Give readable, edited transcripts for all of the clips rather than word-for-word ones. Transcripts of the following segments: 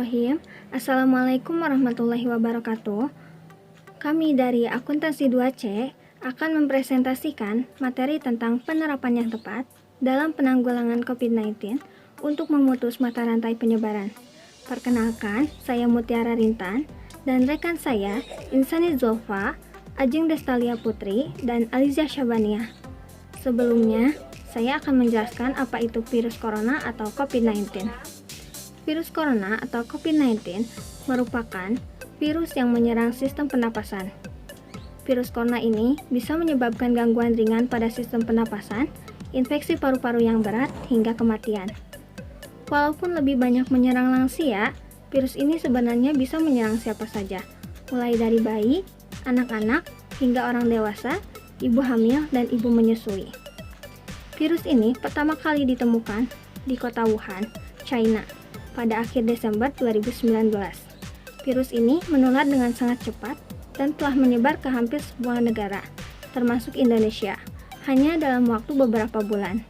Bismillahirrahmanirrahim. Assalamualaikum warahmatullahi wabarakatuh. Kami dari Akuntansi 2C akan mempresentasikan materi tentang penerapan yang tepat dalam penanggulangan COVID-19 untuk memutus mata rantai penyebaran. Perkenalkan, saya Mutiara Rintan dan rekan saya Insani Zulfa, Ajeng Destalia Putri, dan Aliza Syabaniah. Sebelumnya, saya akan menjelaskan apa itu virus corona atau COVID-19. Virus corona atau COVID-19 merupakan virus yang menyerang sistem pernapasan. Virus corona ini bisa menyebabkan gangguan ringan pada sistem pernapasan, infeksi paru-paru yang berat, hingga kematian. Walaupun lebih banyak menyerang lansia, virus ini sebenarnya bisa menyerang siapa saja, mulai dari bayi, anak-anak, hingga orang dewasa, ibu hamil, dan ibu menyusui. Virus ini pertama kali ditemukan di kota Wuhan, China, pada akhir Desember 2019. Virus ini menular dengan sangat cepat dan telah menyebar ke hampir semua negara, termasuk Indonesia, hanya dalam waktu beberapa bulan.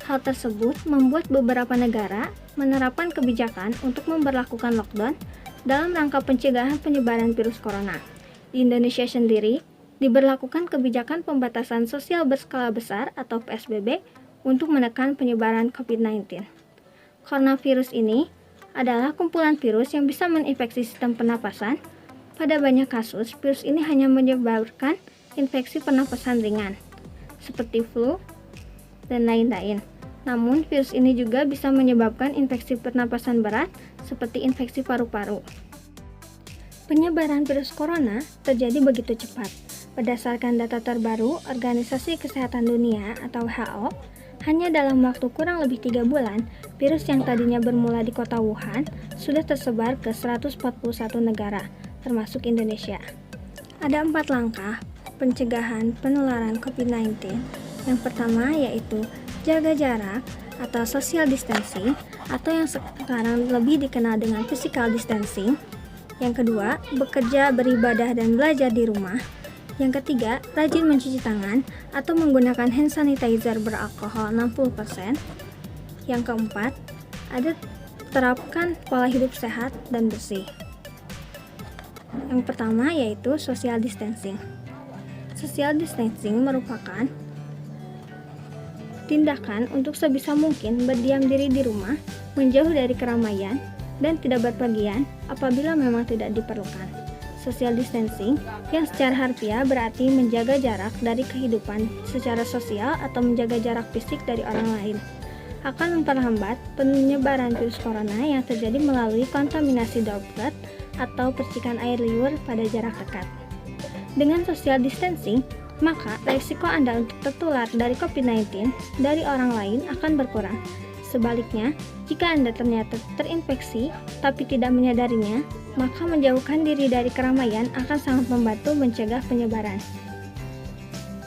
Hal tersebut membuat beberapa negara menerapkan kebijakan untuk memberlakukan lockdown dalam rangka pencegahan penyebaran virus corona. Di Indonesia sendiri, diberlakukan kebijakan pembatasan sosial berskala besar atau PSBB untuk menekan penyebaran COVID-19. Coronavirus ini adalah kumpulan virus yang bisa menginfeksi sistem pernapasan. Pada banyak kasus, virus ini hanya menyebabkan infeksi pernapasan ringan, seperti flu dan lain-lain. Namun, virus ini juga bisa menyebabkan infeksi pernapasan berat, seperti infeksi paru-paru. Penyebaran virus corona terjadi begitu cepat. Berdasarkan data terbaru Organisasi Kesehatan Dunia atau WHO, hanya dalam waktu kurang lebih 3 bulan, virus yang tadinya bermula di kota Wuhan sudah tersebar ke 141 negara, termasuk Indonesia. Ada 4 langkah pencegahan penularan COVID-19. Yang pertama yaitu jaga jarak atau social distancing, atau yang sekarang lebih dikenal dengan physical distancing. Yang kedua, bekerja, beribadah, dan belajar di rumah. Yang ketiga, rajin mencuci tangan atau menggunakan hand sanitizer beralkohol 60%. Yang keempat, terapkan pola hidup sehat dan bersih. Yang pertama yaitu social distancing. Social distancing merupakan tindakan untuk sebisa mungkin berdiam diri di rumah, menjauh dari keramaian, dan tidak berpergian apabila memang tidak diperlukan. Social distancing yang secara harfiah berarti menjaga jarak dari kehidupan secara sosial atau menjaga jarak fisik dari orang lain, akan memperlambat penyebaran virus corona yang terjadi melalui kontaminasi droplet atau percikan air liur pada jarak dekat. Dengan social distancing, maka risiko Anda untuk tertular dari COVID-19 dari orang lain akan berkurang. Sebaliknya, jika Anda ternyata terinfeksi tapi tidak menyadarinya, maka menjauhkan diri dari keramaian akan sangat membantu mencegah penyebaran.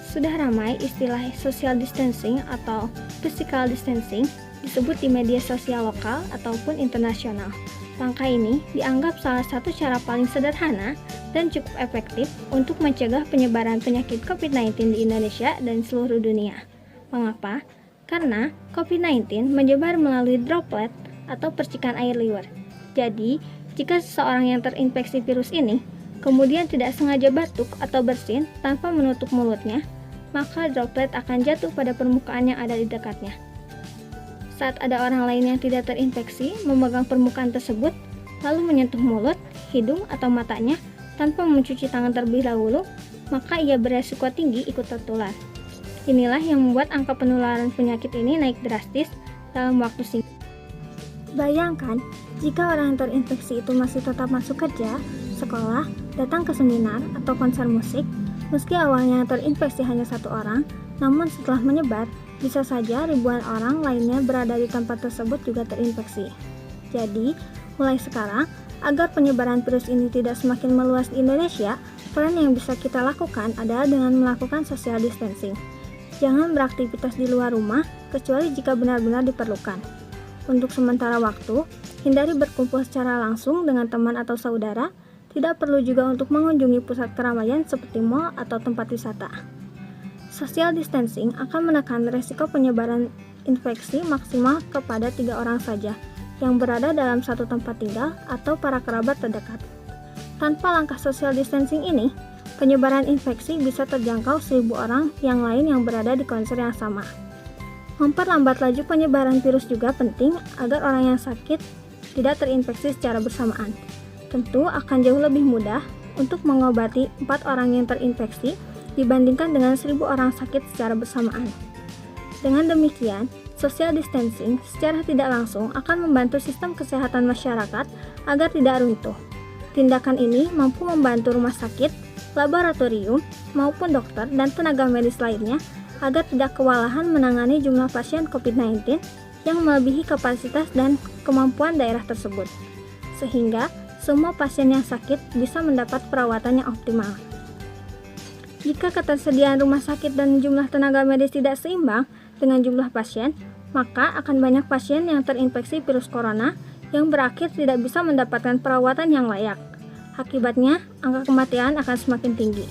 Sudah ramai istilah social distancing atau physical distancing disebut di media sosial lokal ataupun internasional. Langkah ini dianggap salah satu cara paling sederhana dan cukup efektif untuk mencegah penyebaran penyakit COVID-19 di Indonesia dan seluruh dunia. Mengapa? Karena COVID-19 menyebar melalui droplet atau percikan air liur. Jadi, jika seseorang yang terinfeksi virus ini kemudian tidak sengaja batuk atau bersin tanpa menutup mulutnya, maka droplet akan jatuh pada permukaan yang ada di dekatnya. Saat ada orang lain yang tidak terinfeksi memegang permukaan tersebut, lalu menyentuh mulut, hidung, atau matanya tanpa mencuci tangan terlebih dahulu, maka ia beresiko tinggi ikut tertular. Inilah yang membuat angka penularan penyakit ini naik drastis dalam waktu singkat. Bayangkan, jika orang yang terinfeksi itu masih tetap masuk kerja, sekolah, datang ke seminar atau konser musik, meski awalnya terinfeksi hanya 1 orang, namun setelah menyebar, bisa saja ribuan orang lainnya berada di tempat tersebut juga terinfeksi. Jadi, mulai sekarang, agar penyebaran virus ini tidak semakin meluas di Indonesia, peran yang bisa kita lakukan adalah dengan melakukan social distancing. Jangan beraktivitas di luar rumah, kecuali jika benar-benar diperlukan. Untuk sementara waktu, hindari berkumpul secara langsung dengan teman atau saudara. Tidak perlu juga untuk mengunjungi pusat keramaian seperti mal atau tempat wisata. Social distancing akan menekan risiko penyebaran infeksi maksimal kepada 3 orang saja, yang berada dalam satu tempat tinggal atau para kerabat terdekat. Tanpa langkah social distancing ini, penyebaran infeksi bisa terjangkau 1.000 orang yang lain yang berada di konser yang sama. Memperlambat laju penyebaran virus juga penting agar orang yang sakit tidak terinfeksi secara bersamaan. Tentu akan jauh lebih mudah untuk mengobati 4 orang yang terinfeksi dibandingkan dengan 1.000 orang sakit secara bersamaan. Dengan demikian, social distancing secara tidak langsung akan membantu sistem kesehatan masyarakat agar tidak runtuh. Tindakan ini mampu membantu rumah sakit, laboratorium, maupun dokter dan tenaga medis lainnya agar tidak kewalahan menangani jumlah pasien COVID-19 yang melebihi kapasitas dan kemampuan daerah tersebut, sehingga semua pasien yang sakit bisa mendapat perawatan yang optimal. Jika ketersediaan rumah sakit dan jumlah tenaga medis tidak seimbang dengan jumlah pasien, maka akan banyak pasien yang terinfeksi virus corona yang berakhir tidak bisa mendapatkan perawatan yang layak. Akibatnya, angka kematian akan semakin tinggi.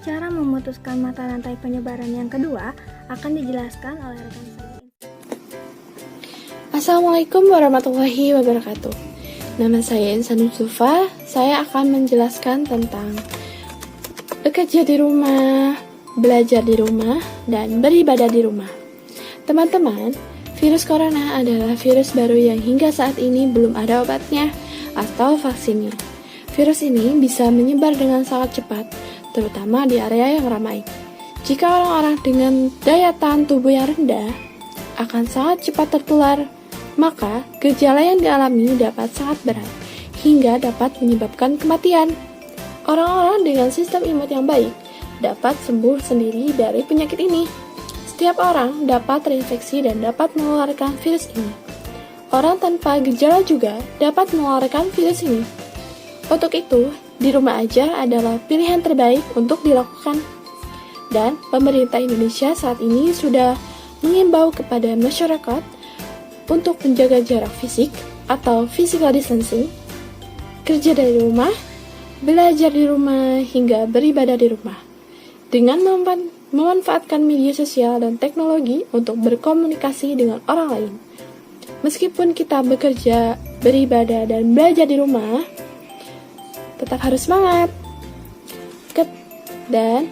Cara memutuskan mata rantai penyebaran yang kedua akan dijelaskan oleh rekan saya. Assalamualaikum warahmatullahi wabarakatuh. Nama saya Insan Yusufa. Saya akan menjelaskan tentang bekerja di rumah, belajar di rumah, dan beribadah di rumah. Teman-teman, virus corona adalah virus baru yang hingga saat ini belum ada obatnya atau vaksinnya. Virus ini bisa menyebar dengan sangat cepat, terutama di area yang ramai. Jika orang-orang dengan daya tahan tubuh yang rendah akan sangat cepat tertular, maka gejala yang dialami dapat sangat berat, hingga dapat menyebabkan kematian. Orang-orang dengan sistem imun yang baik dapat sembuh sendiri dari penyakit ini. Setiap orang dapat terinfeksi dan dapat menularkan virus ini. Orang tanpa gejala juga dapat menularkan virus ini. Untuk itu, di rumah aja adalah pilihan terbaik untuk dilakukan. Dan pemerintah Indonesia saat ini sudah mengimbau kepada masyarakat untuk menjaga jarak fisik atau physical distancing, kerja dari rumah, belajar di rumah, hingga beribadah di rumah. Dengan memanfaatkan media sosial dan teknologi untuk berkomunikasi dengan orang lain. Meskipun kita bekerja, beribadah, dan belajar di rumah, tetap harus semangat. Dan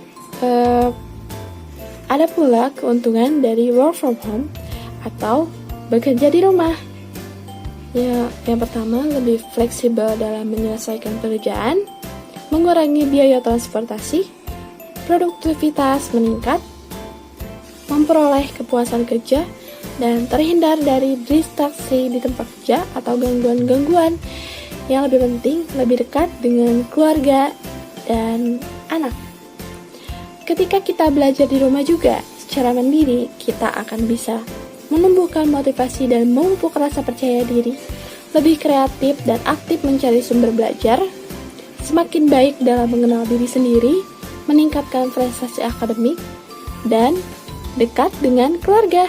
ada pula keuntungan dari work from home atau bekerja di rumah. Ya, yang pertama, lebih fleksibel dalam menyelesaikan pekerjaan, mengurangi biaya transportasi, produktivitas meningkat, memperoleh kepuasan kerja, dan terhindar dari distraksi di tempat kerja atau gangguan-gangguan. Yang lebih penting, lebih dekat dengan keluarga dan anak. Ketika kita belajar di rumah juga, secara mandiri, kita akan bisa menumbuhkan motivasi dan memupuk rasa percaya diri, lebih kreatif dan aktif mencari sumber belajar, semakin baik dalam mengenal diri sendiri, meningkatkan prestasi akademik, dan dekat dengan keluarga.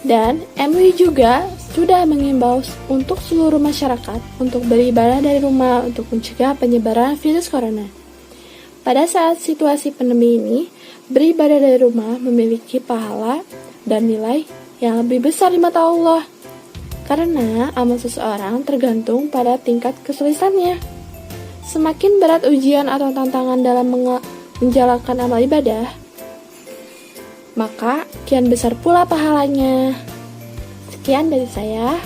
Dan MUI juga sudah mengimbau untuk seluruh masyarakat untuk beribadah dari rumah untuk mencegah penyebaran virus corona. Pada saat situasi pandemi ini, beribadah dari rumah memiliki pahala dan nilai yang lebih besar di mata Allah. Karena amal seseorang tergantung pada tingkat kesulitannya. Semakin berat ujian atau tantangan dalam menjalankan amal ibadah, maka kian besar pula pahalanya. Sekian dari saya.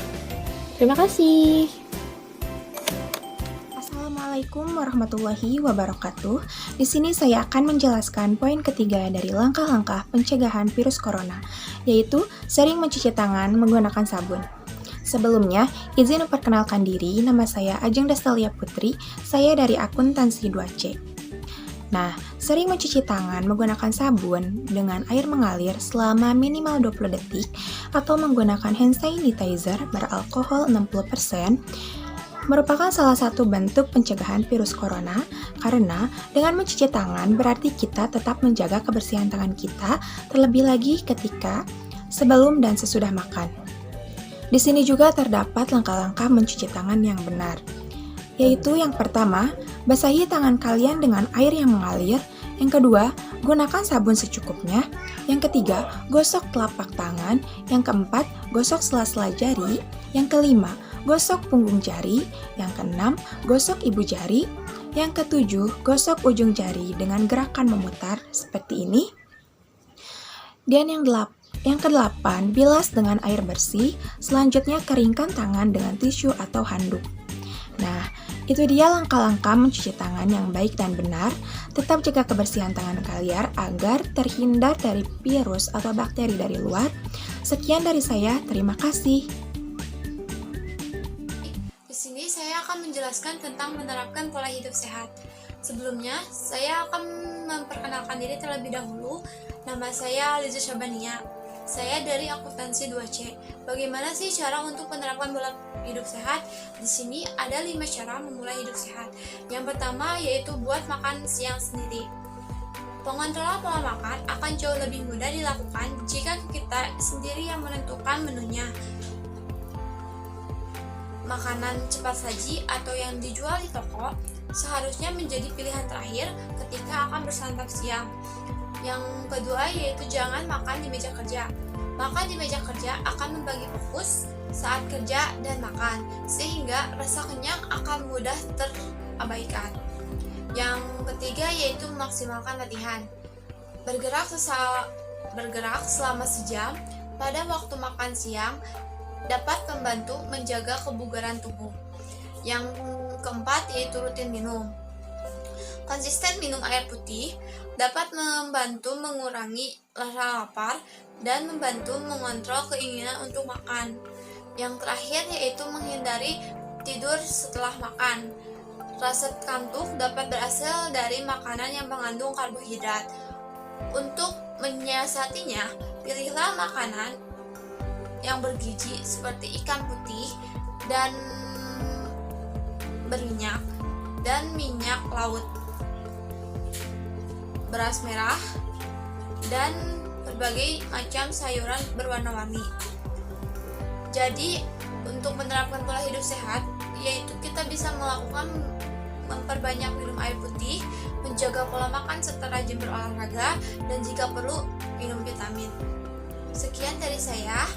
Terima kasih. Assalamualaikum warahmatullahi wabarakatuh. Di sini saya akan menjelaskan poin ketiga dari langkah-langkah pencegahan virus corona, yaitu sering mencuci tangan menggunakan sabun. Sebelumnya, izin memperkenalkan diri, nama saya Ajeng Dastalia Putri, saya dari akun Tansi2C. Nah, sering mencuci tangan menggunakan sabun dengan air mengalir selama minimal 20 detik atau menggunakan hand sanitizer beralkohol 60% merupakan salah satu bentuk pencegahan virus corona karena dengan mencuci tangan berarti kita tetap menjaga kebersihan tangan kita terlebih lagi ketika sebelum dan sesudah makan. Di sini juga terdapat langkah-langkah mencuci tangan yang benar, yaitu yang pertama, basahi tangan kalian dengan air yang mengalir. Yang kedua, gunakan sabun secukupnya. Yang ketiga, gosok telapak tangan. Yang keempat, gosok sela-sela jari. Yang kelima, gosok punggung jari. Yang keenam, gosok ibu jari. Yang ketujuh, gosok ujung jari dengan gerakan memutar seperti ini. Dan yang kedelapan, bilas dengan air bersih. Selanjutnya, keringkan tangan dengan tisu atau handuk. Nah, itu dia langkah-langkah mencuci tangan yang baik dan benar. Tetap jaga kebersihan tangan kalian agar terhindar dari virus atau bakteri dari luar. Sekian dari saya, terima kasih. Di sini saya akan menjelaskan tentang menerapkan pola hidup sehat. Sebelumnya, saya akan memperkenalkan diri terlebih dahulu. Nama saya Liza Syabania. Saya dari akuntansi 2C. Bagaimana sih cara untuk menerapkan pola hidup sehat? Di sini ada 5 cara memulai hidup sehat. Yang pertama yaitu buat makan siang sendiri. Pengontrolan pola makan akan jauh lebih mudah dilakukan jika kita sendiri yang menentukan menunya. Makanan cepat saji atau yang dijual di toko seharusnya menjadi pilihan terakhir ketika akan bersantap siang. Yang kedua yaitu jangan makan di meja kerja. Makan di meja kerja akan membagi fokus saat kerja dan makan, sehingga rasa kenyang akan mudah terabaikan. Yang ketiga yaitu memaksimalkan latihan. Bergerak selama sejam pada waktu makan siang dapat membantu menjaga kebugaran tubuh. Yang keempat yaitu rutin minum. Konsisten minum air putih dapat membantu mengurangi rasa lapar dan membantu mengontrol keinginan untuk makan. Yang terakhir yaitu menghindari tidur setelah makan. Rasa kantuk dapat berasal dari makanan yang mengandung karbohidrat. Untuk menyiasatinya, pilihlah makanan yang bergizi seperti ikan putih dan berminyak dan minyak laut, beras merah, dan berbagai macam sayuran berwarna-warni. Jadi, untuk menerapkan pola hidup sehat, yaitu kita bisa melakukan memperbanyak minum air putih, menjaga pola makan serta rajin berolahraga, dan jika perlu, minum vitamin. Sekian dari saya.